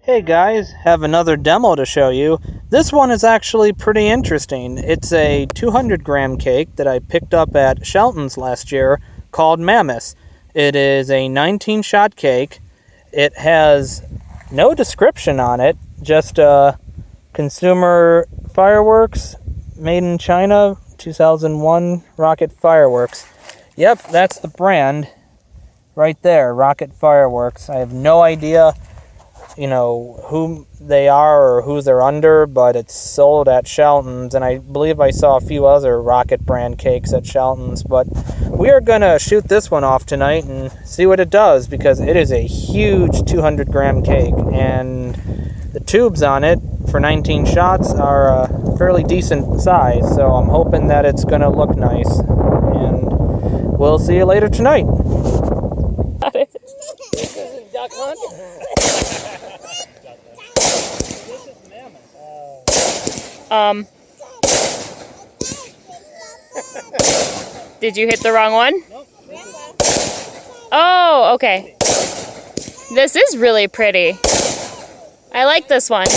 Hey guys, have another demo to show you. This one is actually pretty interesting. It's a 200 gram cake that I picked up at Shelton's last year called Mammoth. It is a 19 shot cake. It has no description on it, just consumer fireworks, made in China, 2001 Rocket Fireworks. Yep, that's the brand right there, Rocket Fireworks. I have no idea who they are or who they're under, but it's sold at Shelton's, and I believe I saw a few other Rocket brand cakes at Shelton's, but we are going to shoot this one off tonight and see what it does, because it is a huge 200 gram cake, and the tubes on it for 19 shots are a fairly decent size, so I'm hoping that it's going to look nice, and we'll see you later tonight. This isn't duck hunt. This is Mammoth. Did you hit the wrong one? Nope. Oh, okay. This is really pretty. I like this one.